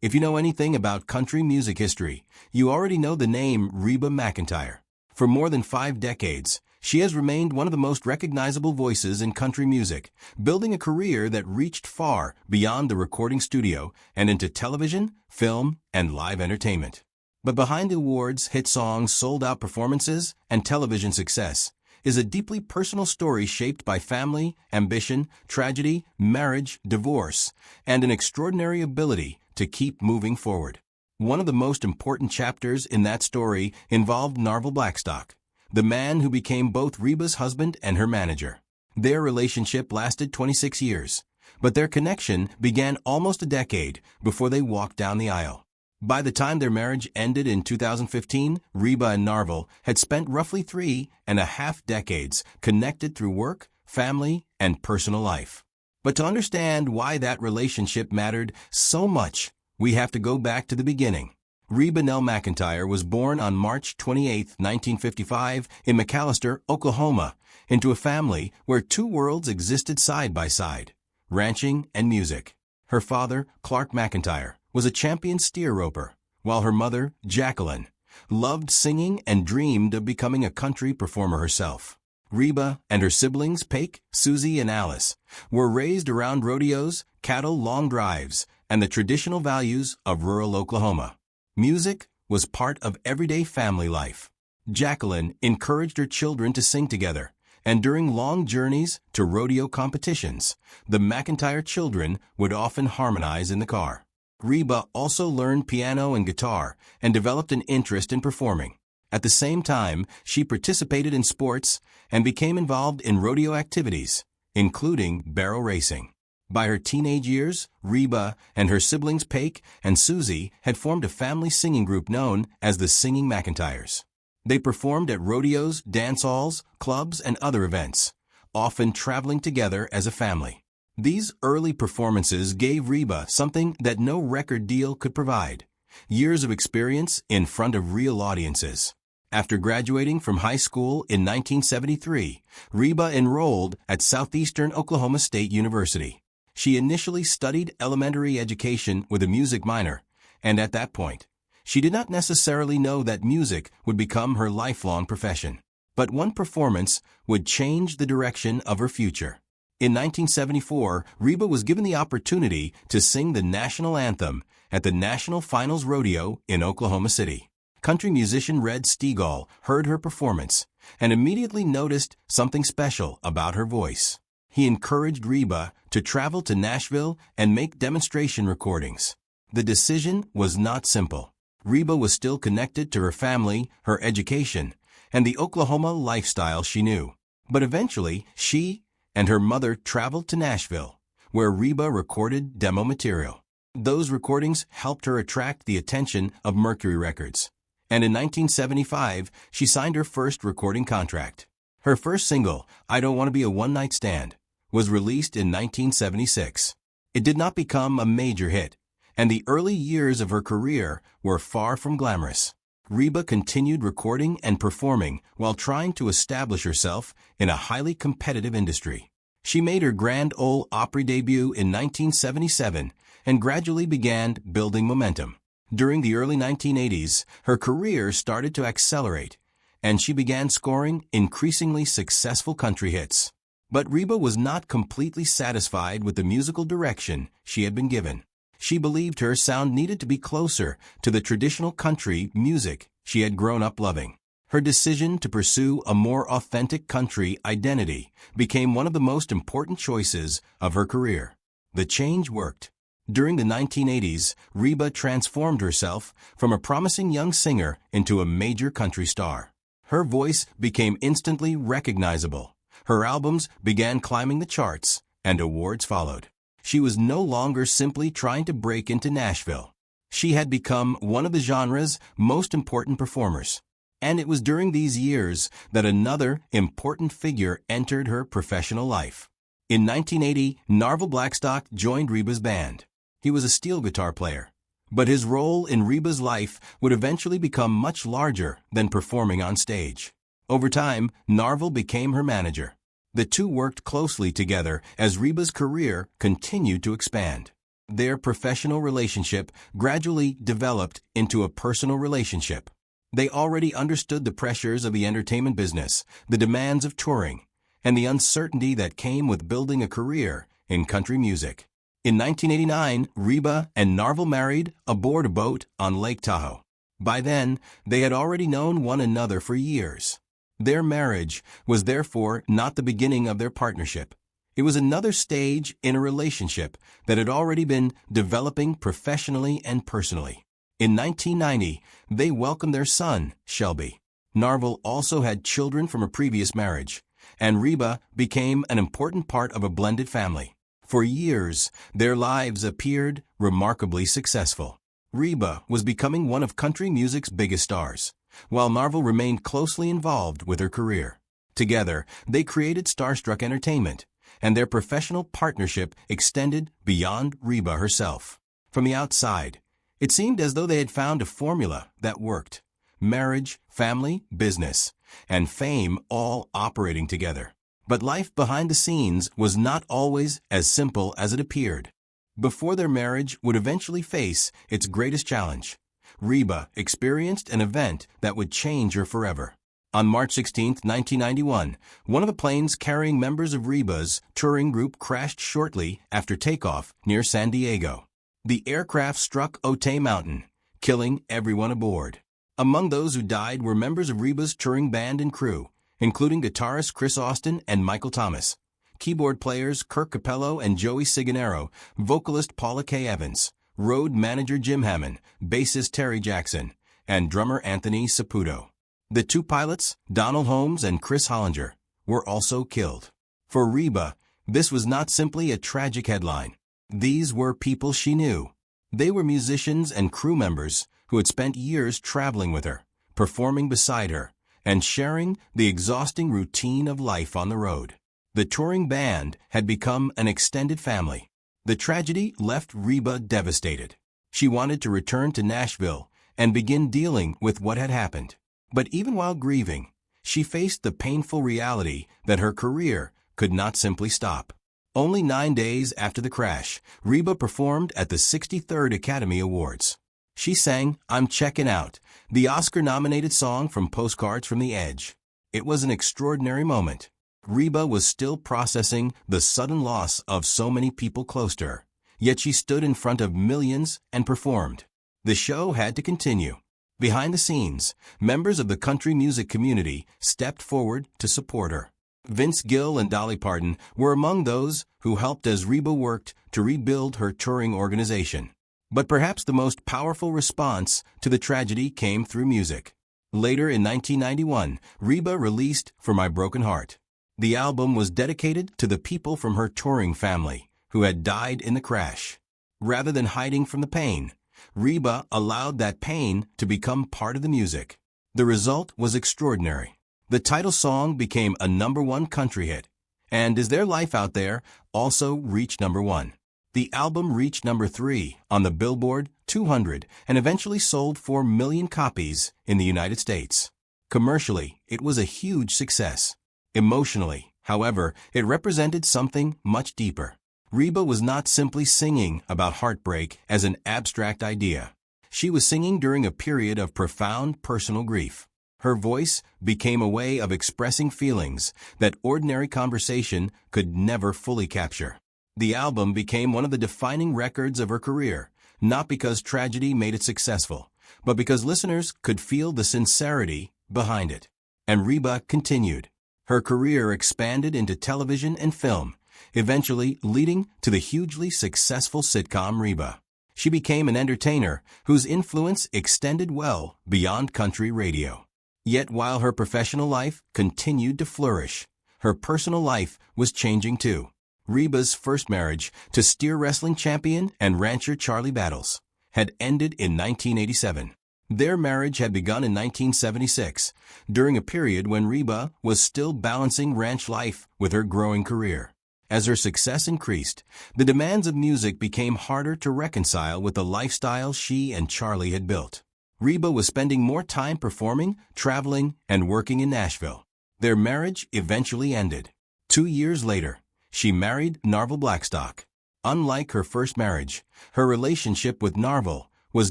If you know anything about country music history, you already know the name Reba McEntire. For more than 5 decades, she has remained one of the most recognizable voices in country music, building a career that reached far beyond the recording studio and into television, film, and live entertainment. But behind the awards, hit songs, sold-out performances, and television success is a deeply personal story shaped by family, ambition, tragedy, marriage, divorce, and an extraordinary ability to keep moving forward. One of the most important chapters in that story involved Narvel Blackstock, the man who became both Reba's husband and her manager. Their relationship lasted 26 years, but their connection began almost a decade before they walked down the aisle. By the time their marriage ended in 2015, Reba and Narvel had spent roughly 3.5 decades connected through work, family, and personal life. But to understand why that relationship mattered so much, we have to go back to the beginning. Reba McEntire was born on March 28, 1955, in McAlester, Oklahoma, into a family where two worlds existed side by side: ranching and music. Her father, Clark McEntire, was a champion steer roper, while her mother, Jacqueline, loved singing and dreamed of becoming a country performer herself. Reba and her siblings, Paik, Susie, and Alice, were raised around rodeos, cattle, long drives, and the traditional values of rural Oklahoma. Music was part of everyday family life. Jacqueline encouraged her children to sing together, and during long journeys to rodeo competitions, the McEntire children would often harmonize in the car. Reba also learned piano and guitar and developed an interest in performing. At the same time, she participated in sports and became involved in rodeo activities, including barrel racing. By her teenage years, Reba and her siblings Paik and Susie had formed a family singing group known as the Singing McEntires. They performed at rodeos, dance halls, clubs, and other events, often traveling together as a family. These early performances gave Reba something that no record deal could provide: years of experience in front of real audiences. After graduating from high school in 1973, Reba enrolled at Southeastern Oklahoma State University. She initially studied elementary education with a music minor, and at that point, she did not necessarily know that music would become her lifelong profession. But one performance would change the direction of her future. In 1974, Reba was given the opportunity to sing the national anthem at the National Finals Rodeo in Oklahoma City. Country musician Red Steagall heard her performance and immediately noticed something special about her voice. He encouraged Reba to travel to Nashville and make demonstration recordings. The decision was not simple. Reba was still connected to her family, her education, and the Oklahoma lifestyle she knew. But eventually, she and her mother traveled to Nashville, where Reba recorded demo material. Those recordings helped her attract the attention of Mercury Records, and in 1975, she signed her first recording contract. Her first single, I Don't Want to Be a One-Night Stand, was released in 1976. It did not become a major hit, and the early years of her career were far from glamorous. Reba continued recording and performing while trying to establish herself in a highly competitive industry. She made her Grand Ole Opry debut in 1977 and gradually began building momentum. During the early 1980s, her career started to accelerate, and she began scoring increasingly successful country hits. But Reba was not completely satisfied with the musical direction she had been given. She believed her sound needed to be closer to the traditional country music she had grown up loving. Her decision to pursue a more authentic country identity became one of the most important choices of her career. The change worked. During the 1980s, Reba transformed herself from a promising young singer into a major country star. Her voice became instantly recognizable. Her albums began climbing the charts, and awards followed. She was no longer simply trying to break into Nashville. She had become one of the genre's most important performers. And it was during these years that another important figure entered her professional life. In 1980, Narvel Blackstock joined Reba's band. He was a steel guitar player, but his role in Reba's life would eventually become much larger than performing on stage. Over time, Narvel became her manager. The two worked closely together as Reba's career continued to expand. Their professional relationship gradually developed into a personal relationship. They already understood the pressures of the entertainment business, the demands of touring, and the uncertainty that came with building a career in country music. In 1989, Reba and Narvel married aboard a boat on Lake Tahoe. By then, they had already known one another for years. Their marriage was therefore not the beginning of their partnership. It was another stage in a relationship that had already been developing professionally and personally. In 1990, they welcomed their son, Shelby. Narvel also had children from a previous marriage, and Reba became an important part of a blended family. For years, their lives appeared remarkably successful. Reba was becoming one of country music's biggest stars, while Narvel remained closely involved with her career. Together, they created Starstruck Entertainment, and their professional partnership extended beyond Reba herself. From the outside, it seemed as though they had found a formula that worked. Marriage, family, business, and fame all operating together. But life behind the scenes was not always as simple as it appeared. Before their marriage would eventually face its greatest challenge, Reba experienced an event that would change her forever. On March 16, 1991, one of the planes carrying members of Reba's touring group crashed shortly after takeoff near San Diego. The aircraft struck Otay Mountain, killing everyone aboard. Among those who died were members of Reba's touring band and crew, including guitarist Chris Austin and Michael Thomas, keyboard players Kirk Capello and Joey Sigonero, vocalist Paula K. Evans, road manager Jim Hammond, bassist Terry Jackson, and drummer Anthony Saputo. The two pilots, Donald Holmes and Chris Hollinger, were also killed. For Reba, this was not simply a tragic headline. These were people she knew. They were musicians and crew members who had spent years traveling with her, performing beside her, and sharing the exhausting routine of life on the road. The touring band had become an extended family. The tragedy left Reba devastated. She wanted to return to Nashville and begin dealing with what had happened. But even while grieving, she faced the painful reality that her career could not simply stop. Only 9 days after the crash, Reba performed at the 63rd Academy Awards. She sang "I'm Checking Out," the Oscar-nominated song from Postcards from the Edge. It was an extraordinary moment. Reba was still processing the sudden loss of so many people close to her, yet she stood in front of millions and performed. The show had to continue. Behind the scenes, members of the country music community stepped forward to support her. Vince Gill and Dolly Parton were among those who helped as Reba worked to rebuild her touring organization. But perhaps the most powerful response to the tragedy came through music. Later in 1991, Reba released "For My Broken Heart." The album was dedicated to the people from her touring family who had died in the crash. Rather than hiding from the pain, Reba allowed that pain to become part of the music. The result was extraordinary. The title song became a #1 country hit, and "Is There Life Out There" also reached #1. The album reached #3 on the Billboard 200 and eventually sold 4 million copies in the United States. Commercially, it was a huge success. Emotionally, however, it represented something much deeper. Reba was not simply singing about heartbreak as an abstract idea. She was singing during a period of profound personal grief. Her voice became a way of expressing feelings that ordinary conversation could never fully capture. The album became one of the defining records of her career, not because tragedy made it successful, but because listeners could feel the sincerity behind it. And Reba continued. Her career expanded into television and film, eventually leading to the hugely successful sitcom Reba. She became an entertainer whose influence extended well beyond country radio. Yet while her professional life continued to flourish, her personal life was changing too. Reba's first marriage to steer wrestling champion and rancher Charlie Battles had ended in 1987. Their marriage had begun in 1976, during a period when Reba was still balancing ranch life with her growing career. As her success increased, the demands of music became harder to reconcile with the lifestyle she and Charlie had built. Reba was spending more time performing, traveling, and working in Nashville. Their marriage eventually ended. 2 years later, she married Narvel Blackstock. Unlike her first marriage, her relationship with Narvel was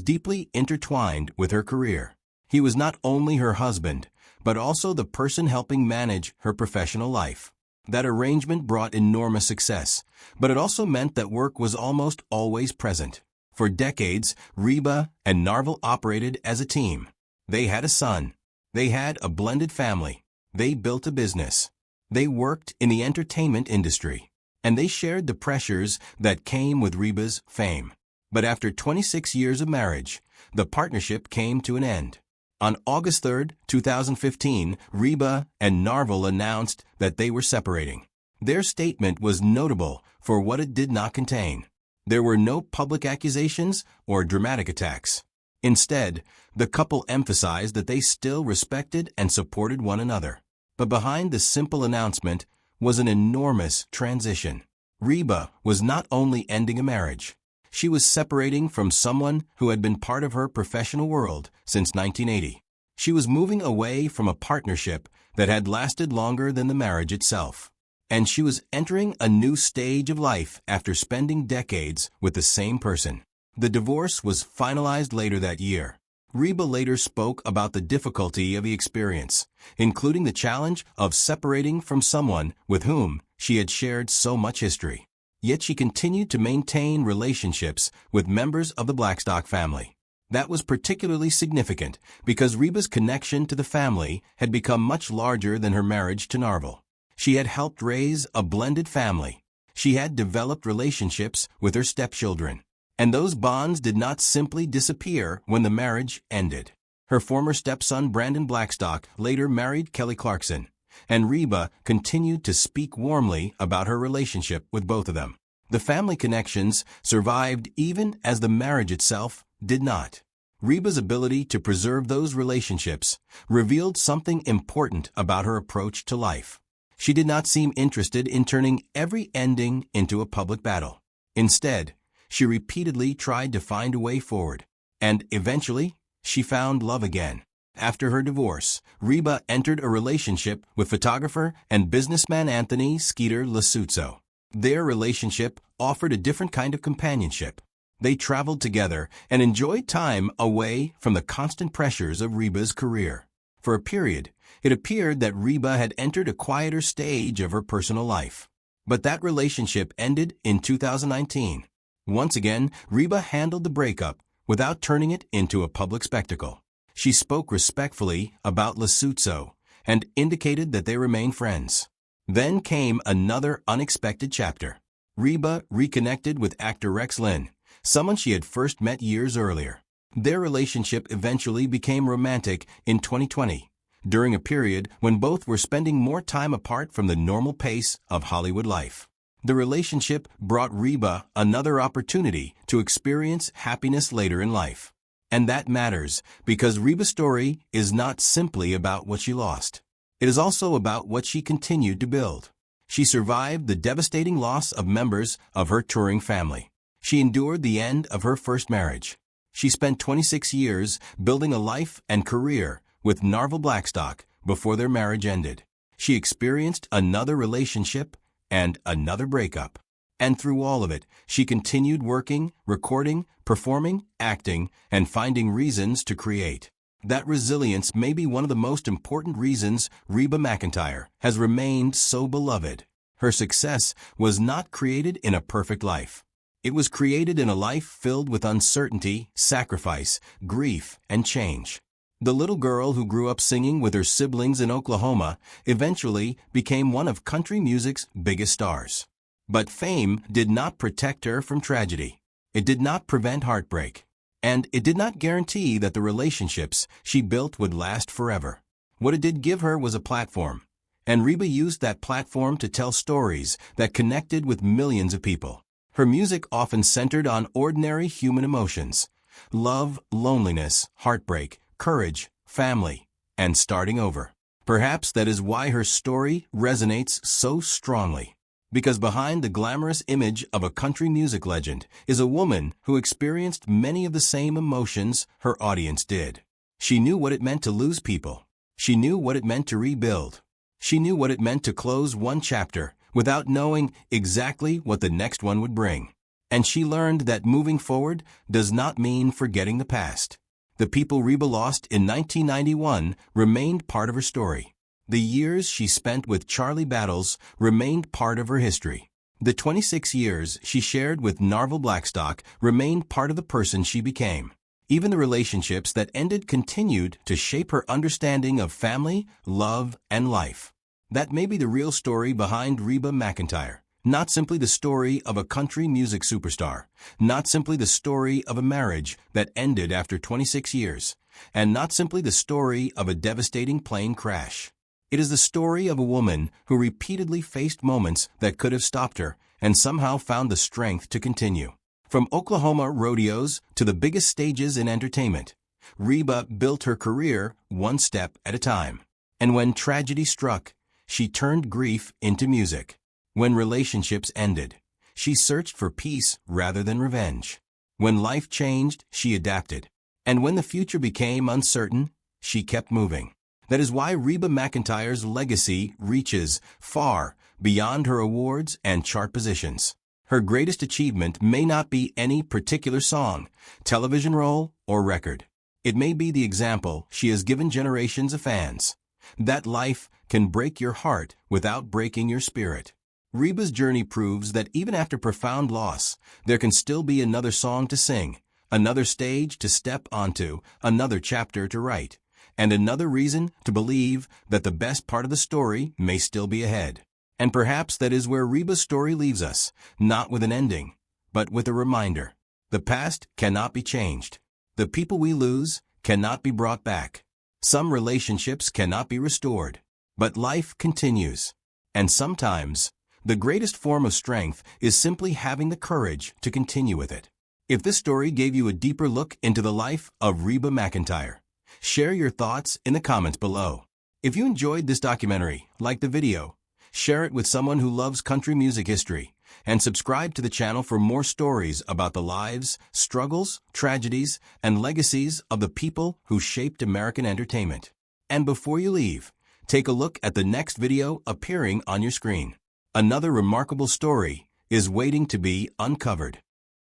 deeply intertwined with her career. He was not only her husband, but also the person helping manage her professional life. That arrangement brought enormous success, but it also meant that work was almost always present. For decades, Reba and Narvel operated as a team. They had a son. They had a blended family. They built a business. They worked in the entertainment industry. And they shared the pressures that came with Reba's fame. But after 26 years of marriage, the partnership came to an end. On August 3, 2015, Reba and Narvel announced that they were separating. Their statement was notable for what it did not contain. There were no public accusations or dramatic attacks. Instead, the couple emphasized that they still respected and supported one another. But behind the simple announcement was an enormous transition. Reba was not only ending a marriage. She was separating from someone who had been part of her professional world since 1980. She was moving away from a partnership that had lasted longer than the marriage itself. And she was entering a new stage of life after spending decades with the same person. The divorce was finalized later that year. Reba later spoke about the difficulty of the experience, including the challenge of separating from someone with whom she had shared so much history. Yet she continued to maintain relationships with members of the Blackstock family. That was particularly significant because Reba's connection to the family had become much larger than her marriage to Narvel. She had helped raise a blended family. She had developed relationships with her stepchildren. And those bonds did not simply disappear when the marriage ended. Her former stepson Brandon Blackstock later married Kelly Clarkson, and Reba continued to speak warmly about her relationship with both of them. The family connections survived even as the marriage itself did not. Reba's ability to preserve those relationships revealed something important about her approach to life. She did not seem interested in turning every ending into a public battle. Instead, she repeatedly tried to find a way forward. And eventually, she found love again. After her divorce, Reba entered a relationship with photographer and businessman Anthony Skeeter Lasuzzo. Their relationship offered a different kind of companionship. They traveled together and enjoyed time away from the constant pressures of Reba's career. For a period, it appeared that Reba had entered a quieter stage of her personal life. But that relationship ended in 2019. Once again, Reba handled the breakup without turning it into a public spectacle. She spoke respectfully about Lasuzzo and indicated that they remained friends. Then came another unexpected chapter. Reba reconnected with actor Rex Linn, someone she had first met years earlier. Their relationship eventually became romantic in 2020, during a period when both were spending more time apart from the normal pace of Hollywood life. The relationship brought Reba another opportunity to experience happiness later in life. And that matters because Reba's story is not simply about what she lost. It is also about what she continued to build. She survived the devastating loss of members of her touring family. She endured the end of her first marriage. She spent 26 years building a life and career with Narvel Blackstock before their marriage ended. She experienced another relationship and another breakup. And through all of it, she continued working, recording, performing, acting, and finding reasons to create. That resilience may be one of the most important reasons Reba McEntire has remained so beloved. Her success was not created in a perfect life. It was created in a life filled with uncertainty, sacrifice, grief, and change. The little girl who grew up singing with her siblings in Oklahoma eventually became one of country music's biggest stars. But fame did not protect her from tragedy. It did not prevent heartbreak. And it did not guarantee that the relationships she built would last forever. What it did give her was a platform. And Reba used that platform to tell stories that connected with millions of people. Her music often centered on ordinary human emotions: love, loneliness, heartbreak, courage, family, and starting over. Perhaps that is why her story resonates so strongly. Because behind the glamorous image of a country music legend is a woman who experienced many of the same emotions her audience did. She knew what it meant to lose people. She knew what it meant to rebuild. She knew what it meant to close one chapter without knowing exactly what the next one would bring. And she learned that moving forward does not mean forgetting the past. The people Reba lost in 1991 remained part of her story. The years she spent with Charlie Battles remained part of her history. The 26 years she shared with Narvel Blackstock remained part of the person she became. Even the relationships that ended continued to shape her understanding of family, love, and life. That may be the real story behind Reba McEntire. Not simply the story of a country music superstar, not simply the story of a marriage that ended after 26 years, and not simply the story of a devastating plane crash. It is the story of a woman who repeatedly faced moments that could have stopped her and somehow found the strength to continue. From Oklahoma rodeos to the biggest stages in entertainment, Reba built her career one step at a time. And when tragedy struck, she turned grief into music. When relationships ended, she searched for peace rather than revenge. When life changed, she adapted. And when the future became uncertain, she kept moving. That is why Reba McEntire's legacy reaches far beyond her awards and chart positions. Her greatest achievement may not be any particular song, television role, or record. It may be the example she has given generations of fans. That life can break your heart without breaking your spirit. Reba's journey proves that even after profound loss, there can still be another song to sing, another stage to step onto, another chapter to write, and another reason to believe that the best part of the story may still be ahead. And perhaps that is where Reba's story leaves us, not with an ending, but with a reminder. The past cannot be changed. The people we lose cannot be brought back. Some relationships cannot be restored, but life continues. And sometimes, the greatest form of strength is simply having the courage to continue with it. If this story gave you a deeper look into the life of Reba McEntire, share your thoughts in the comments below. If you enjoyed this documentary, like the video, share it with someone who loves country music history, and subscribe to the channel for more stories about the lives, struggles, tragedies, and legacies of the people who shaped American entertainment. And before you leave, take a look at the next video appearing on your screen. Another remarkable story is waiting to be uncovered.